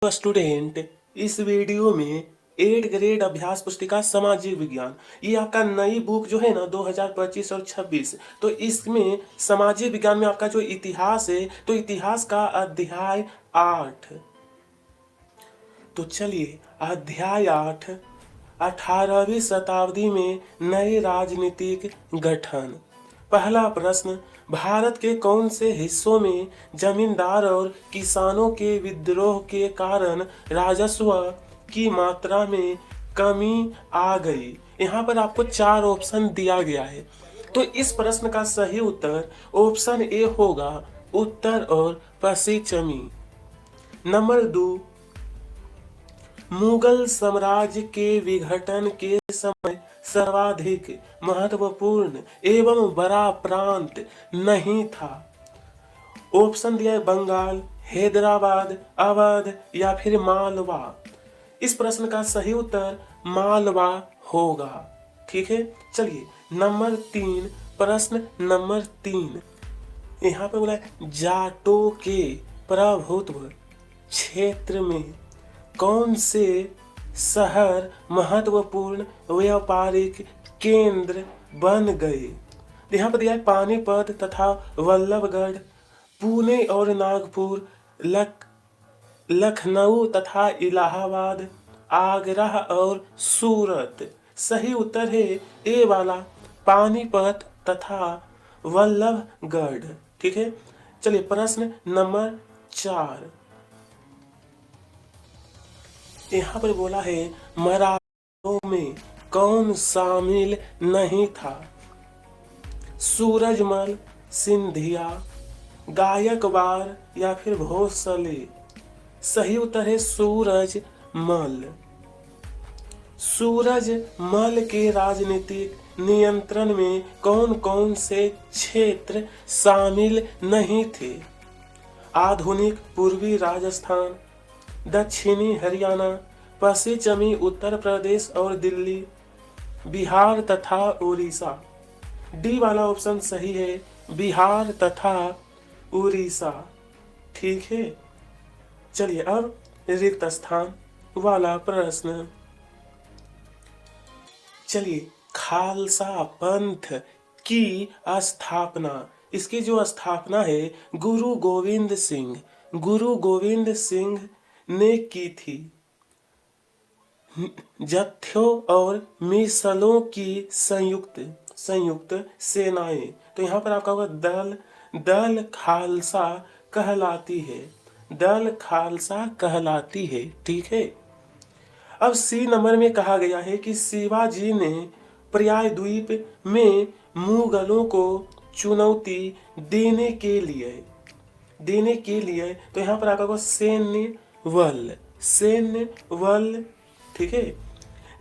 तो स्टूडेंट, इस वीडियो में 8 ग्रेड अभ्यास पुस्तिका सामाजिक विज्ञान, ये आपका नई बुक जो है ना 2025 और 26, तो इसमें सामाजिक विज्ञान में आपका जो इतिहास है, तो इतिहास का अध्याय 8। तो चलिए, अध्याय 8, 18वीं शताब्दी में नए राजनीतिक गठन। पहला प्रश्न, भारत के कौन से हिस्सों में जमींदार और किसानों के विद्रोह के कारण राजस्व की मात्रा में कमी आ गई? यहाँ पर आपको 4 ऑप्शन दिया गया है। तो इस प्रश्न का सही उत्तर ऑप्शन ए होगा, उत्तर और पश्चिमी। नंबर 2, मुगल साम्राज्य के विघटन के समय सर्वाधिक महत्वपूर्ण एवं बड़ा प्रांत नहीं था। ऑप्शन दिया है बंगाल, हैदराबाद, अवध या फिर मालवा। इस प्रश्न का सही उत्तर मालवा होगा। ठीक है, चलिए नंबर 3, प्रश्न नंबर 3, यहाँ पे बोला है जाटों के प्रभुत्व क्षेत्र में कौन से शहर महत्वपूर्ण व्यापारिक केंद्र बन गए? यहाँ पर दिया है पानीपत तथा वल्लभगढ़, पुणे और नागपुर, लखनऊ तथा इलाहाबाद, आगरा और सूरत। सही उत्तर है ए वाला, पानीपत तथा वल्लभगढ़। ठीक है, चलिए प्रश्न नंबर 4, यहाँ पर बोला है मराठों में कौन शामिल नहीं था? सूरजमल, सिंधिया, गायकवाड़ या फिर भोसले। सही उत्तर है सूरजमल। सूरजमल के राजनीतिक नियंत्रण में कौन कौन से क्षेत्र शामिल नहीं थे? आधुनिक पूर्वी राजस्थान, दक्षिणी हरियाणा, पश्चिमी उत्तर प्रदेश और दिल्ली, बिहार तथा उड़ीसा। डी वाला ऑप्शन सही है, बिहार तथा उड़ीसा। ठीक है, चलिए अब रिक्त स्थान वाला प्रश्न। चलिए, खालसा पंथ की स्थापना, इसकी जो स्थापना है गुरु गोविंद सिंह ने की थी। जत्थों और मिसलों की संयुक्त सेनाएं, तो यहाँ पर आपका होगा दल खालसा कहलाती है, दल खालसा कहलाती है। ठीक है, अब सी नंबर में कहा गया है कि शिवाजी ने पर्याय द्वीप में मुगलों को चुनौती देने के लिए, तो यहाँ पर आपका होगा सैन्य वल। ठीक है,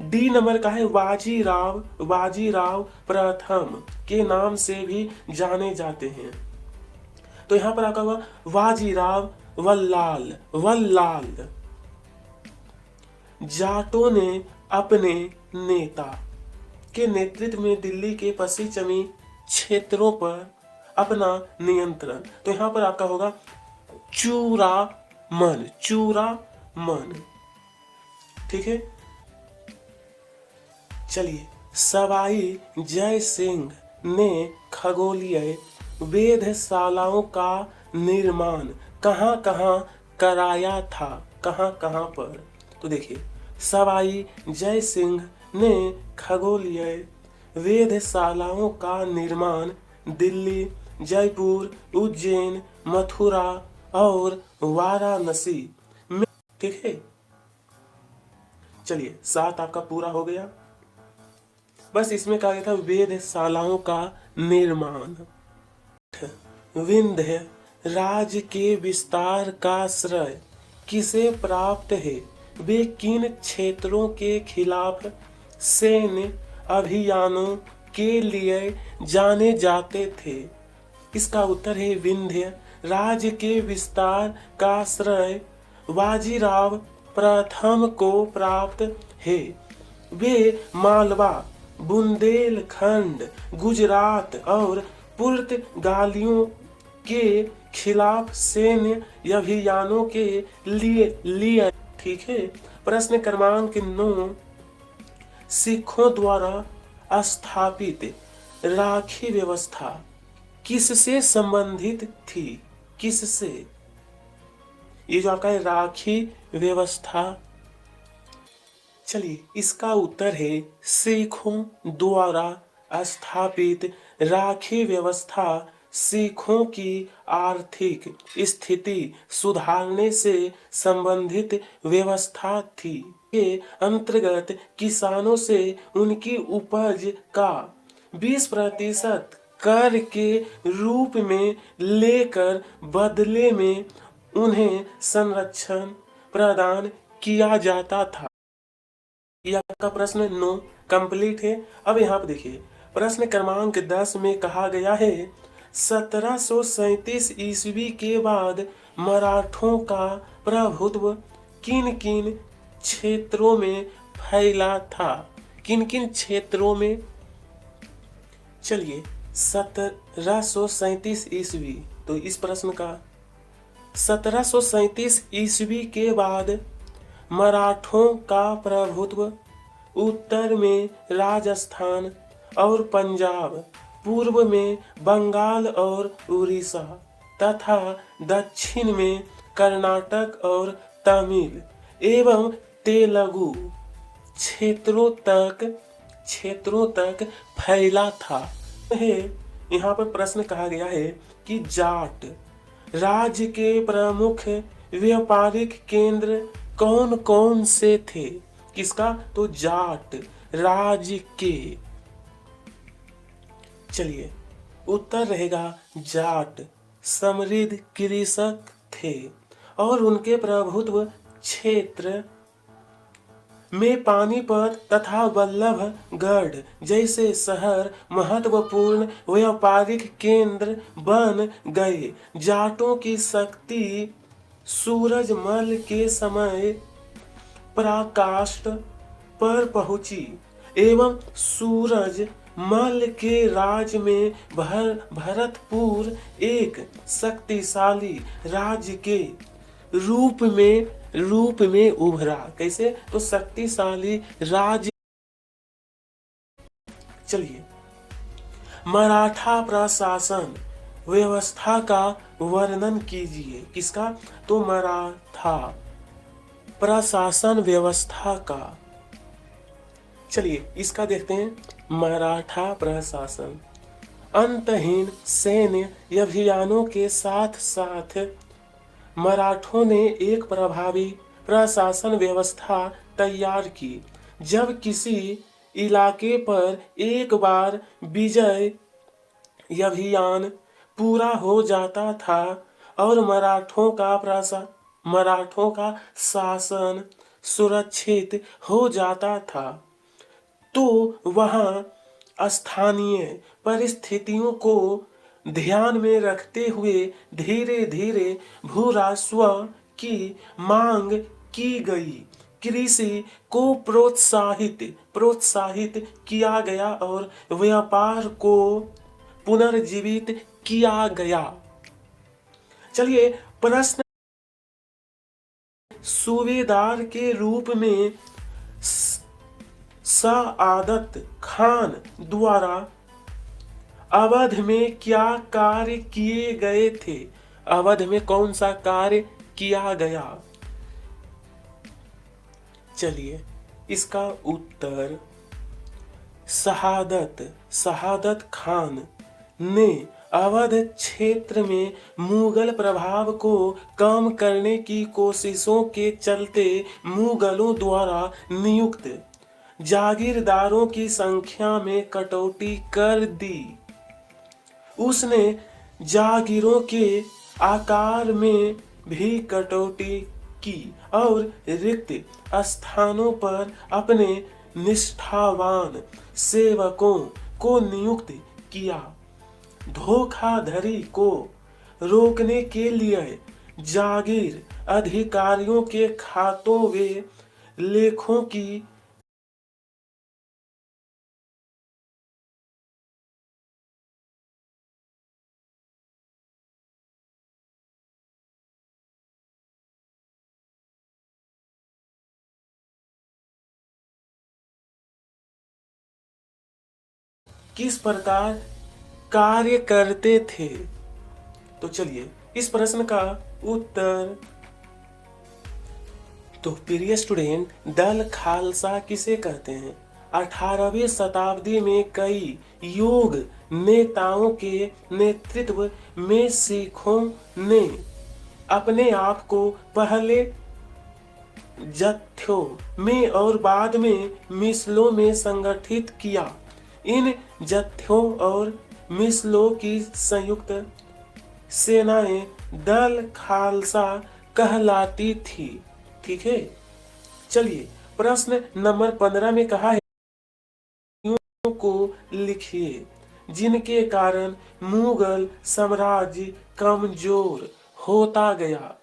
डी नंबर का है बाजीराव प्रथम के नाम से भी जाने जाते हैं, तो यहाँ पर आपका होगा बाजीराव वल्लाल। जाटों ने अपने नेता के नेतृत्व में दिल्ली के पश्चिमी क्षेत्रों पर अपना नियंत्रण, तो यहाँ पर आपका होगा चूड़ामन। ठीक है, चलिए, सवाई जय सिंह ने खगोलीय वेधशालाओं का निर्माण कहाँ कहाँ कराया था? कहाँ पर? तो देखिए, सवाई जय सिंह ने खगोलीय वेधशालाओं का निर्माण दिल्ली, जयपुर, उज्जैन, मथुरा और वाराणसी में। ठीक है, चलिए 7 आपका पूरा हो गया। बस इसमें कहा गया था वेधशालाओं का निर्माण। विंध्य राज्य के विस्तार का श्रेय किसे प्राप्त है? वे किन क्षेत्रों के खिलाफ सैन्य अभियानों के लिए जाने जाते थे? इसका उत्तर है विंध्य राज्य के विस्तार का श्रेय बाजीराव प्रथम को प्राप्त है। वे मालवा, बुंदेलखंड, गुजरात और पुर्तगालियों के खिलाफ सैन्य अभियानों के लिए। ठीक है। प्रश्न क्रमांक 9, सिखों द्वारा स्थापित राखी व्यवस्था किससे संबंधित थी? किससे? ये जो आपका है राखी व्यवस्था, चलिए इसका उत्तर है सिखों द्वारा स्थापित राखी व्यवस्था सिखों की आर्थिक स्थिति सुधारने से संबंधित व्यवस्था थी। के अंतर्गत किसानों से उनकी उपज का 20% कर के रूप में लेकर बदले में उन्हें संरक्षण प्रदान किया जाता था। ये आपका प्रश्न 9 कंप्लीट है। अब यहाँ पे देखिए प्रश्न क्रमांक 10 में कहा गया है 1737 ईस्वी के बाद मराठों का प्रभुत्व किन किन क्षेत्रों में फैला था? किन किन क्षेत्रों में? चलिए 1737 ईस्वी, तो इस प्रश्न का 1737 ईस्वी के बाद मराठों का प्रभुत्व उत्तर में राजस्थान और पंजाब, पूर्व में बंगाल और उड़ीसा तथा दक्षिण में कर्नाटक और तमिल एवं तेलुगु क्षेत्रों तक फैला था। यहाँ पर प्रश्न कहा गया है कि जाट राज्य के प्रमुख व्यापारिक केंद्र कौन कौन से थे? किसका? तो जाट राज्य के। चलिए उत्तर रहेगा जाट समृद्ध कृषक थे और उनके प्रभुत्व क्षेत्र में पानीपत तथा बल्लभगढ़ जैसे शहर महत्वपूर्ण व्यापारिक केंद्र बन गए। जाटों की शक्ति सूरजमल के समय पराकाष्ठ पर पहुंची एवं सूरजमल के राज में भरतपुर एक शक्तिशाली राज्य के रूप में उभरा। कैसे? तो शक्तिशाली राज्य। चलिए मराठा प्रशासन व्यवस्था का वर्णन कीजिए। किसका? तो मराठा प्रशासन व्यवस्था का। चलिए इसका देखते हैं। मराठा प्रशासन अंतहीन सैन्य अभियानों के साथ साथ मराठों ने एक प्रभावी प्रशासन व्यवस्था तैयार की। जब किसी इलाके पर एक बार विजय अभियान पूरा हो जाता था और मराठों का शासन सुरक्षित हो जाता था, तो वहां स्थानीय परिस्थितियों को ध्यान में रखते हुए धीरे धीरे भूराजस्व की मांग की गई। कृषि को प्रोत्साहित किया गया और व्यापार को पुनर्जीवित किया गया। चलिए प्रश्न सूबेदार के रूप में सआदत खान द्वारा अवध में क्या कार्य किए गए थे? अवध में कौन सा कार्य किया गया? चलिए इसका उत्तर शहादत खान ने अवध क्षेत्र में मुगल प्रभाव को कम करने की कोशिशों के चलते मुगलों द्वारा नियुक्त जागीरदारों की संख्या में कटौती कर दी। उसने जागीरों के आकार में भी कटौती की और रिक्त स्थानों पर अपने निष्ठावान सेवकों को नियुक्त किया। धोखाधड़ी को रोकने के लिए जागीर अधिकारियों के खातों व लेखों की किस प्रकार कार्य करते थे। तो चलिए इस प्रश्न का उत्तर। तो प्रिय स्टूडेंट, दल खालसा किसे कहते हैं? 18वीं शताब्दी में कई योग नेताओं के नेतृत्व में सिखों ने अपने आप को पहले जत्थों में और बाद में मिसलों में संगठित किया। इन जत्थों और मिसलों की संयुक्त सेनाएं दल खालसा कहलाती थी। ठीक है, चलिए प्रश्न नंबर 15 में कहा है को लिखिए जिनके कारण मुगल साम्राज्य कमजोर होता गया।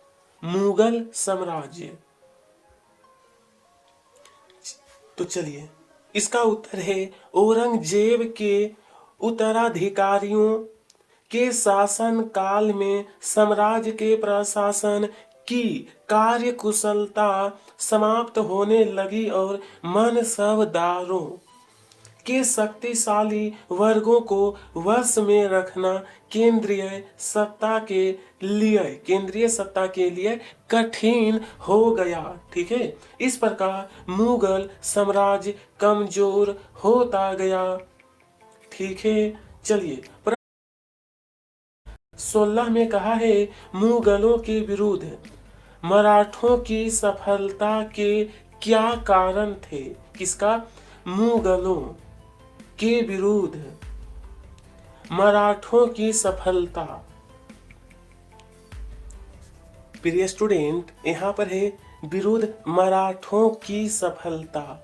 मुगल साम्राज्य। तो चलिए इसका उत्तर है औरंगजेब के उत्तराधिकारियों के शासन काल में साम्राज्य के प्रशासन की कार्यकुशलता समाप्त होने लगी और मनसबदारों के शक्तिशाली वर्गों को वश में रखना केंद्रीय सत्ता के लिए कठिन हो गया। ठीक है, इस प्रकार मुगल साम्राज्य कमजोर होता गया। ठीक है, चलिए 16 में कहा है मुगलों के विरुद्ध मराठों की सफलता के क्या कारण थे। किसका? मुगलों के विरुद्ध मराठों की सफलता। प्रिय स्टूडेंट, यहां पर है विरुद्ध मराठों की सफलता।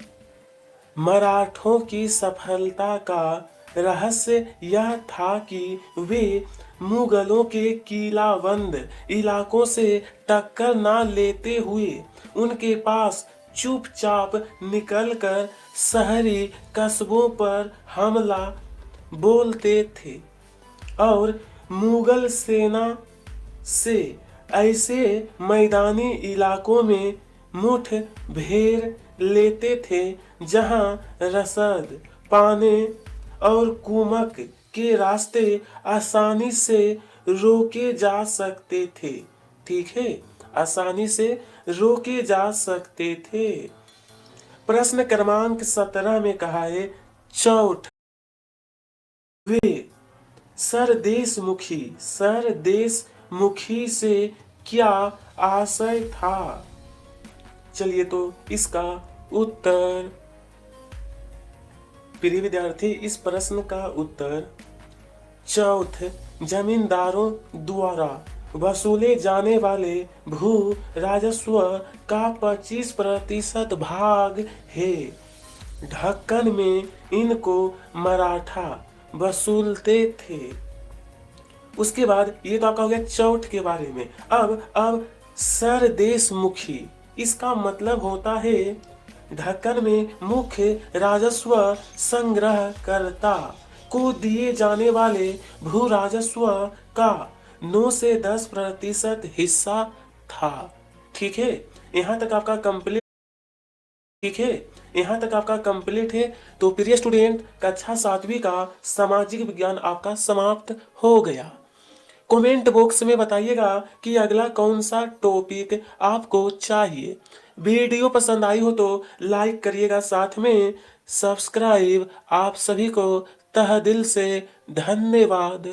मराठों की सफलता का रहस्य यह था कि वे मुगलों के किलाबंद इलाकों से टक्कर न लेते हुए उनके पास चुपचाप निकलकर शहरी कस्बों पर हमला बोलते थे और मुगल सेना से ऐसे मैदानी इलाकों में मुठभेड़ लेते थे जहां रसद पाने और कुमक के रास्ते आसानी से रोके जा सकते थे। ठीक है, आसानी से रोके जा सकते थे। प्रश्न क्रमांक 17 में कहा है चौथ वे सरदेशमुखी से क्या आशय था। चलिए तो इसका उत्तर। प्रिय विद्यार्थी, इस प्रश्न का उत्तर चौथ जमींदारों द्वारा वसूले जाने वाले भू राजस्व का 25% भाग है। ढक्कन में इनको मराठा वसूलते थे। उसके बाद ये तो आपका हो गया चौथ के बारे में। अब सरदेशमुखी, इसका मतलब होता है ढक्कन में मुख्य राजस्व संग्रहकर्ता को दिए जाने वाले भू राजस्व का 9 से 10% हिस्सा था। ठीक है, यहाँ तक आपका कंप्लीट। ठीक है, यहाँ तक आपका कंप्लीट है। तो प्रिय स्टूडेंट, कक्षा 7वीं का सामाजिक विज्ञान आपका समाप्त हो गया। कमेंट बॉक्स में बताइएगा कि अगला कौन सा टॉपिक आपको चाहिए। वीडियो पसंद आई हो तो लाइक करिएगा, साथ में सब्सक्राइब। आप सभी को तहे दिल से धन्यवाद।